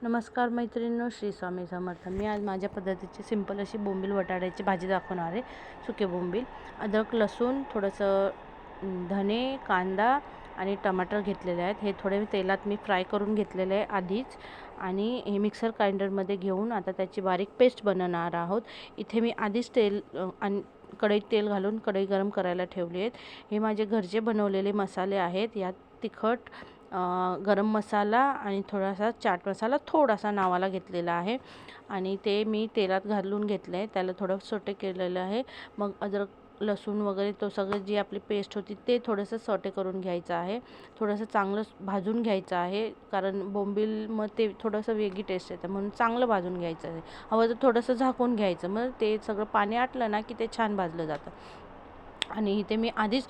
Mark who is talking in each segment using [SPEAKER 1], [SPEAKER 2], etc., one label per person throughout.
[SPEAKER 1] नमस्कार मैत्रिणींनो, श्री स्वामी समर्थ. मी आज माझ्या पद्धतीची सिंपल अशी बोंबील बटाट्याची भाजी दाखवणार आहे. सुके बोंबील, अद्रक, लसूण, थोडंसं धने, कांदा आणि टमाटर घेतलेले आहेत. हे थोडे तेलात मी फ्राय करून घेतलेले आहे आधीच आणि हे मिक्सर ग्राइंडरमध्ये घेऊन आता त्याची बारीक पेस्ट बनवणार आहोत. इथे मी आधीच तेल आणि कढईत तेल घालून कढई गरम करायला ठेवली आहेत. हे माझे घरचे बनवलेले मसाले आहेत. यात तिखट, गरम मसाला आणि थोडासा चाट मसाला थोडासा नावाला घेतलेला आहे आणि ते मी तेलात घालून घेतलं आहे. त्याला थोडं सोटे केलेलं आहे. मग अद्रक, लसूण वगैरे तो सगळं जी आपली पेस्ट होती ते थोडंसं सोटे करून घ्यायचं आहे. थोडंसं चांगलं भाजून घ्यायचं आहे, कारण बोंबील मग ते थोडंसं वेगळी टेस्ट येते म्हणून चांगलं भाजून घ्यायचं आहे. हवं तर थोडंसं झाकून घ्यायचं, मग ते सगळं पाणी आटलं ना की ते छान भाजलं जातं. आणि इथे मी आधीच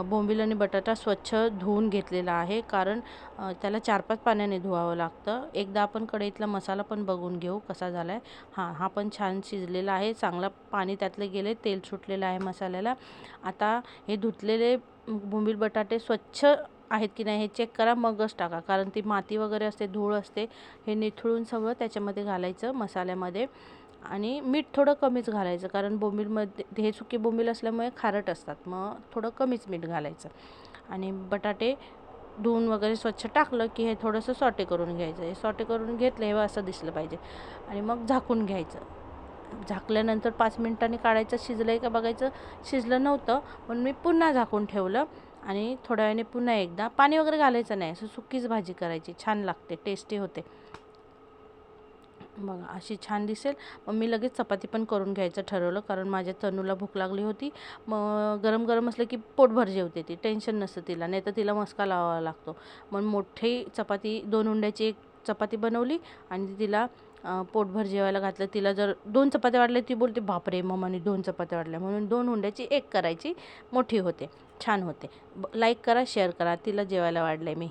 [SPEAKER 1] बोंबील आणि बटाटा स्वच्छ धुवून घेतलेला आहे, कारण त्याला 4-5 पाण्याने धुवावं लागतं. एकदा आपण कढईतला मसाला पण बघून घेऊ कसा झाला आहे. हा पण छान शिजलेला आहे. चांगला पाणी त्यातले गेले, तेल सुटलेलं आहे मसाल्याला. आता हे धुतलेले बोंबील बटाटे स्वच्छ आहेत की नाही हे चेक करा, मगच टाका, कारण ती माती वगैरे असते, धूळ असते. हे निथळून सगळं त्याच्यामध्ये घालायचं मसाल्यामध्ये. आणि मीठ थोडं कमीच घालायचं, कारण बोंबीलमध्ये हे सुके बोंबील असल्यामुळे खारट असतात, मग थोडं कमीच मीठ घालायचं. आणि बटाटे धुवून वगैरे स्वच्छ टाकलं की हे थोडंसं सॉटे करून घ्यायचं. हे सॉटे करून घेतलं हे असं दिसलं पाहिजे आणि मग झाकून घ्यायचं. झाकल्यानंतर 5 मिनिटांनी काढायचं. शिजलं आहे का बघायचं. शिजलं नव्हतं पण मी पुन्हा झाकून ठेवलं आणि थोड्या वेळाने पुन्हा एकदा. पाणी वगैरे घालायचं नाही, असं सुकीच भाजी करायची, छान लागते, टेस्टी होते. बघा अशी छान दिसेल. मग मी लगेच चपाती पण करून घ्यायचं ठरवलं, कारण माझ्या तनूला भूक लागली होती. मग गरम गरम असलं की पोटभर जेवते ती, टेन्शन नसतं तिला, नाही तर तिला मस्का लावावा लागतो. मग मोठी चपाती, 2 उंड्याची एक चपाती बनवली आणि तिला पोटभर जेवायला घातलं. तिला जर 2 चपात्या वाढल्या ती बोलते बापरे मम्माने 2 चपात्या वाढल्या, म्हणून 2 उंड्याची 1 करायची, मोठी होते, छान होते. लाईक करा, शेअर करा. तिला जेवायला वाढलं मी.